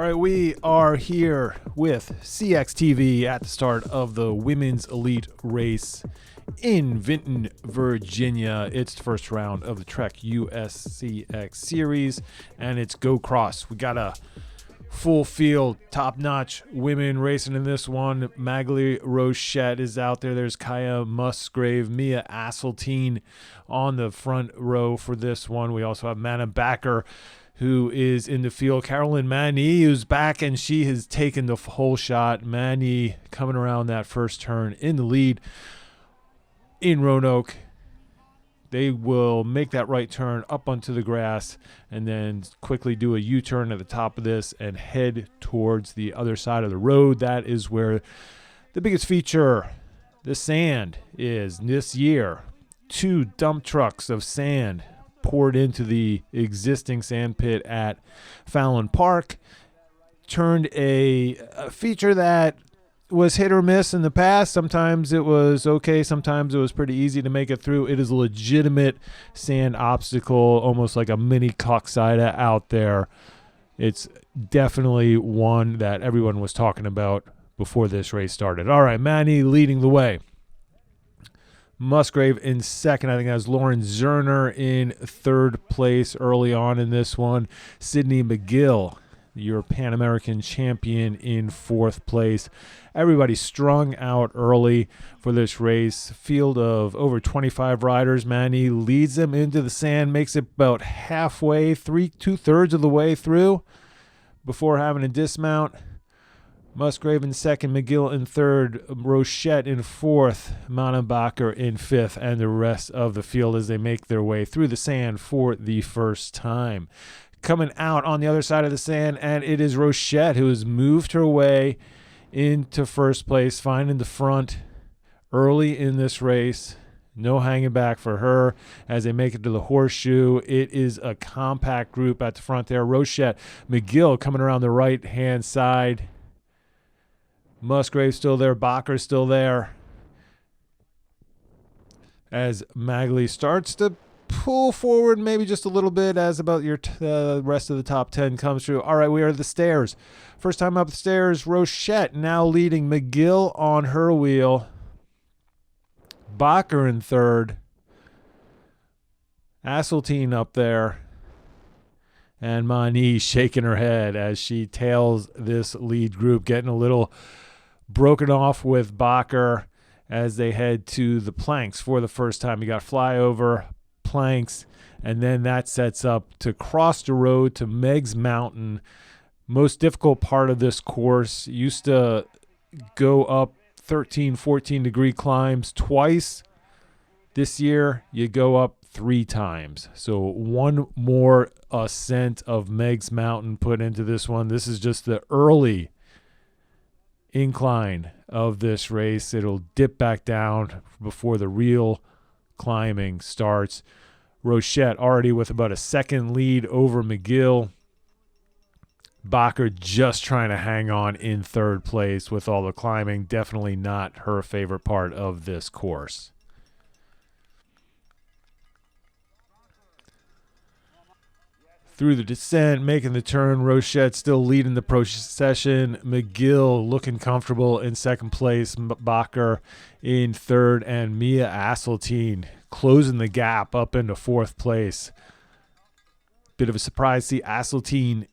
All right, we are here with CXTV at the start of the Women's Elite Race in Vinton, Virginia. It's the first round of the Trek USCX series, and it's Go Cross. We got a full field, top-notch women racing in this one. Maghalie Rochette is out there. There's Kaya Musgrave, Mia Asseltine on the front row for this one. We also have Mana Backer, who is in the field. Carolyn Manny, who's back, and she has taken the whole shot. Manny coming around that first turn in the lead in Roanoke. They will make that right turn up onto the grass and then quickly do a U-turn at the top of this and head towards the other side of the road. That is where the biggest feature, the sand, is this year. 2 dump trucks of sand poured into the existing sand pit at Fallon Park. Turned a feature that was hit or miss in the past. Sometimes it was okay, sometimes it was pretty easy to make it through. It is a legitimate sand obstacle, almost like a mini coxida out there. It's definitely one that everyone was talking about before this race started. All right, Manny leading the way. Musgrave in second. I think that was Lauren Zerner in third place early on in this one. Sydney McGill, your Pan American champion, in fourth place. Everybody strung out early for this race. Field of over 25 riders. Manny leads them into the sand, makes it about halfway, two-thirds of the way through before having to dismount. Musgrave in second, McGill in third, Rochette in fourth, Manenbacher in fifth, and the rest of the field as they make their way through the sand for the first time. Coming out on the other side of the sand, and it is Rochette who has moved her way into first place, finding the front early in this race. No hanging back for her as they make it to the horseshoe. It is a compact group at the front there. Rochette, McGill coming around the right-hand side. Musgrave still there. Bacher still there. As Maghalie starts to pull forward maybe just a little bit as about the rest of the top 10 comes through. All right, we are at the stairs. First time up the stairs, Rochette now leading, McGill on her wheel. Bacher in third. Asseltine up there. And Mani shaking her head as she tails this lead group, getting a little broken off with Bacher as they head to the planks for the first time. You got flyover, planks, and then that sets up to cross the road to Meigs Mountain. Most difficult part of this course. Used to go up 13, 14 degree climbs twice. This year, you go up 3 times. So one more ascent of Meigs Mountain put into this one. This is just the early incline of this race. It'll dip back down before the real climbing starts. Rochette already with about a second lead over McGill. Bacher just trying to hang on in third place with all the climbing. Definitely not her favorite part of this course. Through the descent, making the turn, Rochette still leading the procession. McGill looking comfortable in second place. Bacher in third, and Mia Asseltine closing the gap up into fourth place. Bit of a surprise to see Asseltine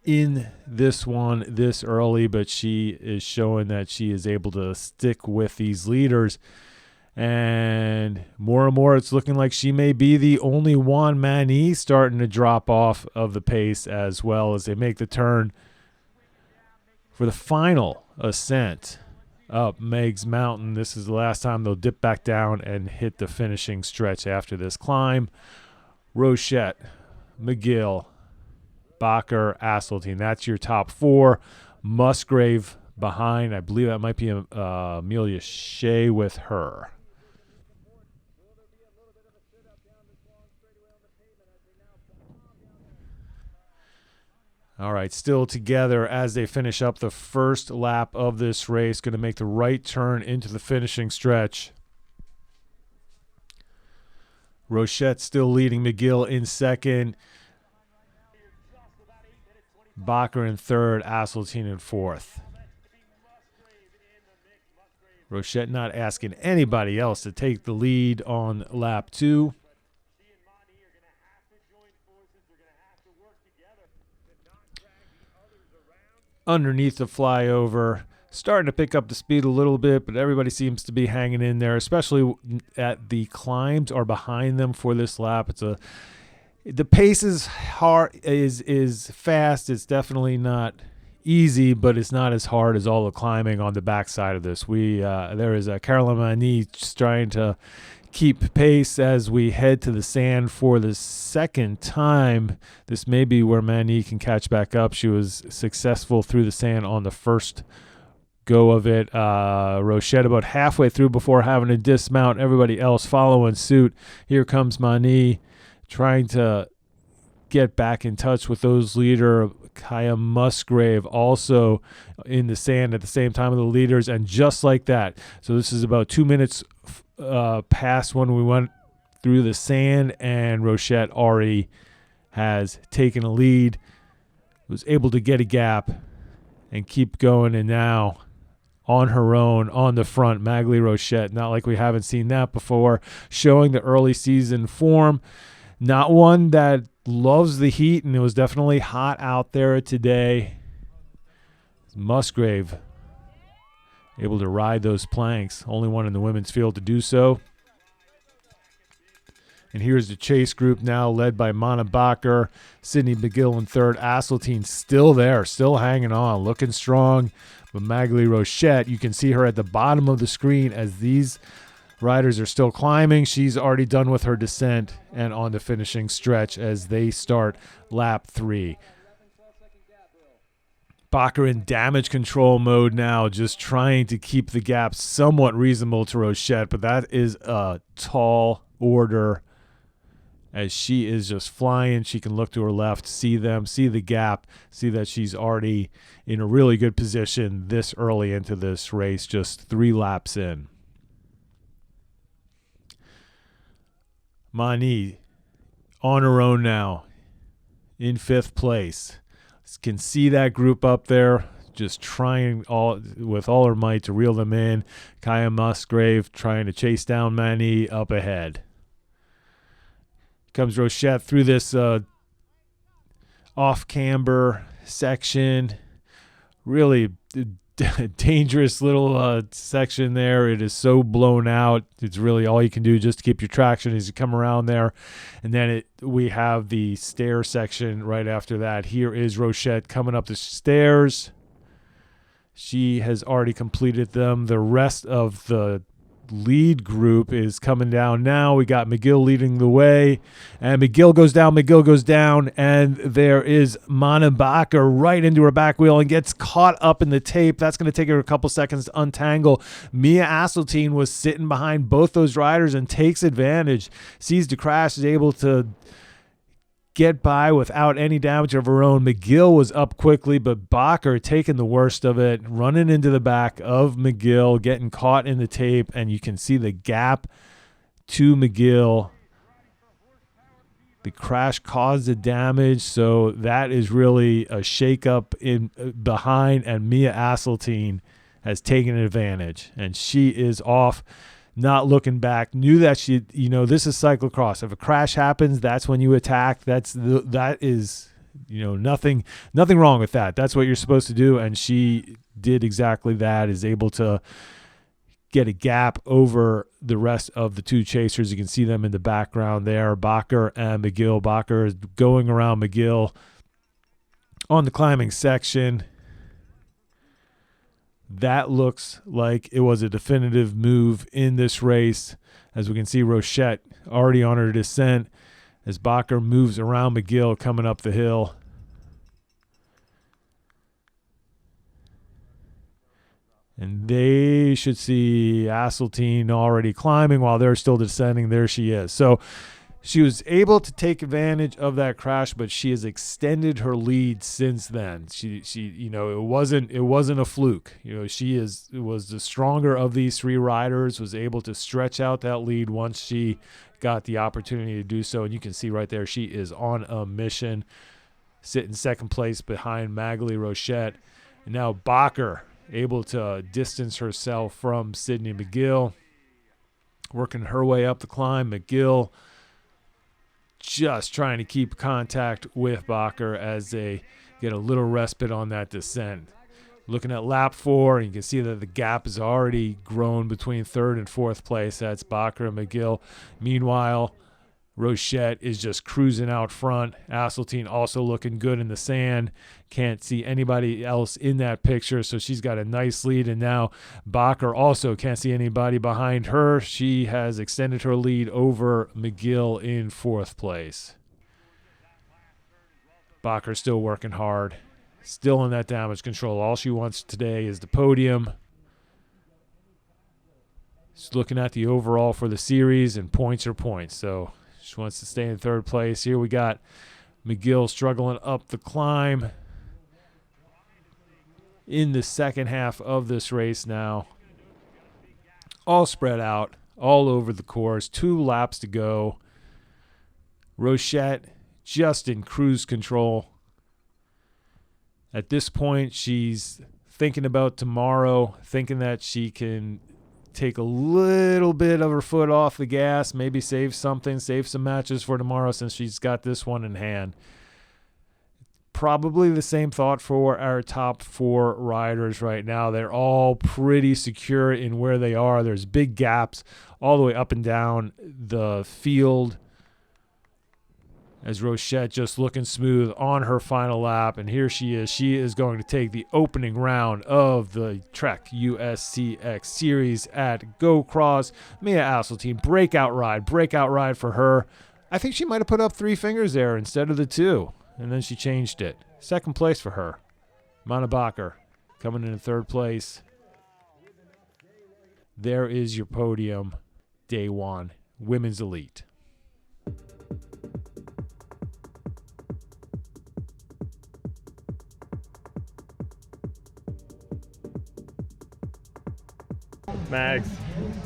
in this one this early, but she is showing that she is able to stick with these leaders. And more it's looking like she may be the only one. Manny starting to drop off of the pace as well as they make the turn for the final ascent up Meigs Mountain. This is the last time they'll dip back down and hit the finishing stretch after this climb. Rochette, McGill, Bacher, Asseltine. That's your top 4. Musgrave behind. I believe that might be Amelia Shea with her. All right, still together as they finish up the first lap of this race. Going to make the right turn into the finishing stretch. Rochette still leading, McGill in second. Bacher in third, Asseltine in fourth. Rochette not asking anybody else to take the lead on lap 2. Underneath the flyover, starting to pick up the speed a little bit, but everybody seems to be hanging in there, especially at the climbs are behind them for this lap. The pace is hard, is fast. It's definitely not easy, but it's not as hard as all the climbing on the backside of this. There is Caroline Mani trying to keep pace as we head to the sand for the second time. This may be where Mani can catch back up. She was successful through the sand on the first go of it. Rochette about halfway through before having to dismount. Everybody else following suit. Here comes Mani trying to get back in touch with those leader. Kaya Musgrave also in the sand at the same time of the leaders, and just like that. So this is about 2 minutes past when we went through the sand, and Rochette already has taken a lead, was able to get a gap and keep going, and now on her own on the front, Maghalie Rochette, not like we haven't seen that before, showing the early season form. Not one that loves the heat, and it was definitely hot out there today. Musgrave able to ride those planks. Only one in the women's field to do so. And here's the chase group now led by Mana Bacher, Sydney McGill in third. Asseltine still there, still hanging on, looking strong. But Maghalie Rochette, you can see her at the bottom of the screen as these riders are still climbing. She's already done with her descent and on the finishing stretch as they start lap 3. Bacher in damage control mode now, just trying to keep the gap somewhat reasonable to Rochette, but that is a tall order as she is just flying. She can look to her left, see them, see the gap, see that she's already in a really good position this early into this race, just 3 laps in. Mani on her own now in 5th place. Can see that group up there, just trying with all her might to reel them in. Kaya Musgrave trying to chase down Mani up ahead. Comes Rochette through this off-camber section. Really dangerous little section there. It is so blown out. It's really all you can do just to keep your traction as you come around there. And then we have the stair section right after that. Here is Rochette coming up the stairs. She has already completed them. The rest of the lead group is coming down now. We got McGill leading the way, and McGill goes down, and there is Mana Bacher right into her back wheel and gets caught up in the tape. That's going to take her a couple seconds to untangle. Mia Asseltine was sitting behind both those riders and takes advantage, sees the crash, is able to get by without any damage of her own. McGill was up quickly, but Bacher taking the worst of it, running into the back of McGill, getting caught in the tape, and you can see the gap to McGill. The crash caused the damage, so that is really a shakeup in behind, and Mia Asseltine has taken advantage, and she is off. Not looking back, knew that she, this is cyclocross. If a crash happens, that's when you attack. That is, nothing wrong with that. That's what you're supposed to do, and she did exactly that. Is able to get a gap over the rest of the 2 chasers. You can see them in the background there, Bacher and McGill. Bacher is going around McGill on the climbing section. That looks like it was a definitive move in this race. As we can see, Rochette already on her descent as Bacher moves around McGill coming up the hill. And they should see Asseltine already climbing while they're still descending. There she is. So she was able to take advantage of that crash, but she has extended her lead since then. She it wasn't a fluke. She was the stronger of these 3 riders, was able to stretch out that lead once she got the opportunity to do so. And you can see right there, she is on a mission. sit in second place behind Magali Rochette. And now Bacher able to distance herself from Sydney McGill, working her way up the climb. McGill just trying to keep contact with Bacher as they get a little respite on that descent. Looking at lap 4, and you can see that the gap has already grown between third and fourth place. That's Bacher and McGill. Meanwhile, Rochette is just cruising out front. Asseltine also looking good in the sand. Can't see anybody else in that picture, so she's got a nice lead. And now Bacher also can't see anybody behind her. She has extended her lead over McGill in fourth place. Bacher still working hard, still in that damage control. All she wants today is the podium. She's looking at the overall for the series, and points are points, so she wants to stay in third place. Here we got McGill struggling up the climb in the second half of this race now. All spread out, all over the course. 2 laps to go. Rochette just in cruise control. At this point, she's thinking about tomorrow, thinking that she can take a little bit of her foot off the gas, maybe save some matches for tomorrow since she's got this one in hand. Probably the same thought for our top 4 riders right now. They're all pretty secure in where they are. There's big gaps all the way up and down the field, as Rochette just looking smooth on her final lap. And here she is. She is going to take the opening round of the Trek USCX series at Go Cross. Mia Asseltine, breakout ride for her. I think she might have put up 3 fingers there instead of the 2, and then she changed it. Second place for her. Mana Bacher coming in third place. There is your podium, day 1, Women's Elite. Mags.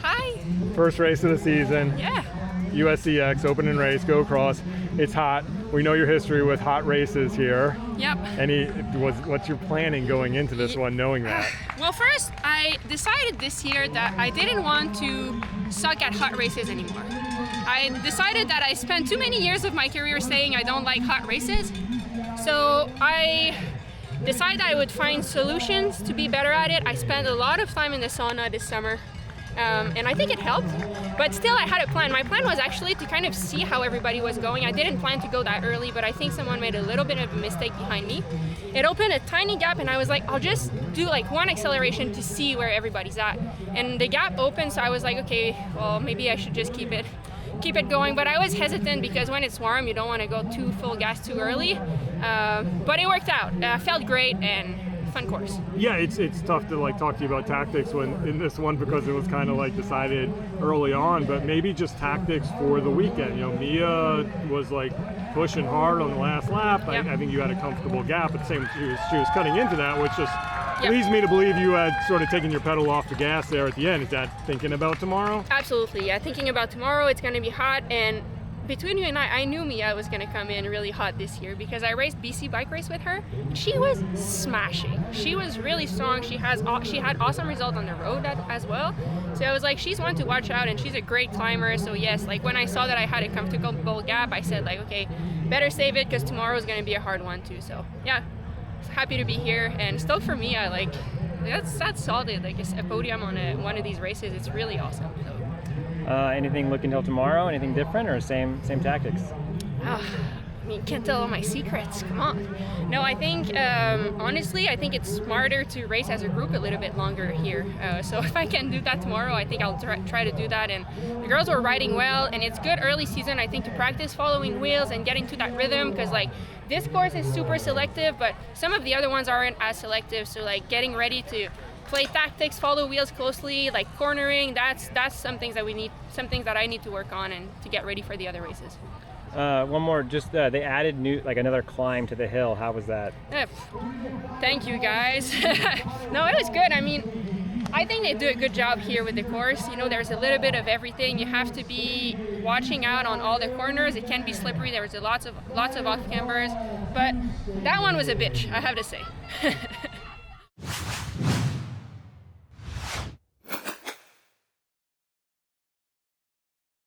Hi. First race of the season. Yeah. USCX, opening race, Go Cross. It's hot. We know your history with hot races here. Yep. What's your planning going into this one, knowing that? Well, first, I decided this year that I didn't want to suck at hot races anymore. I decided that I spent too many years of my career saying I don't like hot races. So I decided I would find solutions to be better at it. I spent a lot of time in the sauna this summer, and I think it helped. But still, I had a plan. My plan was actually to kind of see how everybody was going. I didn't plan to go that early, but I think someone made a little bit of a mistake behind me. It opened a tiny gap, and I was like, I'll just do like 1 acceleration to see where everybody's at. And the gap opened, so I was like, okay, well, maybe I should just keep it going. But I was hesitant because when it's warm, you don't want to go too full gas too early. But it worked out. Felt great and fun course. Yeah, it's tough to like talk to you about tactics when in this one because it was kind of like decided early on, but maybe just tactics for the weekend. You know, Mia was like pushing hard on the last lap. Yep. I think you had a comfortable gap, but she was cutting into that, which just leads me to believe you had sort of taken your pedal off the gas there at the end. Is that thinking about tomorrow? Absolutely, yeah. Thinking about tomorrow, it's going to be hot, and between you and I knew Mia was going to come in really hot this year because I raced BC bike race with her. She was smashing. She was really strong. She had awesome results on the road as well. So I was like, she's one to watch out, and she's a great climber. So yes, like when I saw that I had a comfortable gap, I said like, okay, better save it because tomorrow is going to be a hard one too. So yeah, happy to be here and stoked for Mia. Like that's solid. Like a podium on one of these races, it's really awesome. So. Anything looking till tomorrow? Anything different or same tactics? I mean, can't tell all my secrets. Come on. No, I think, honestly, I think it's smarter to race as a group a little bit longer here. So if I can do that tomorrow, I think I'll try to do that. And the girls were riding well, and it's good early season, I think, to practice following wheels and getting to that rhythm because, like, this course is super selective, but some of the other ones aren't as selective. So, like, getting ready to play tactics, follow wheels closely, like cornering, that's some things that I need to work on and to get ready for the other races. One more, just they added another climb to the hill. How was that? Thank you guys. No, it was good. I mean, I think they do a good job here with the course. You know, there's a little bit of everything. You have to be watching out on all the corners. It can be slippery. There's lots of off cambers, but that one was a bitch, I have to say.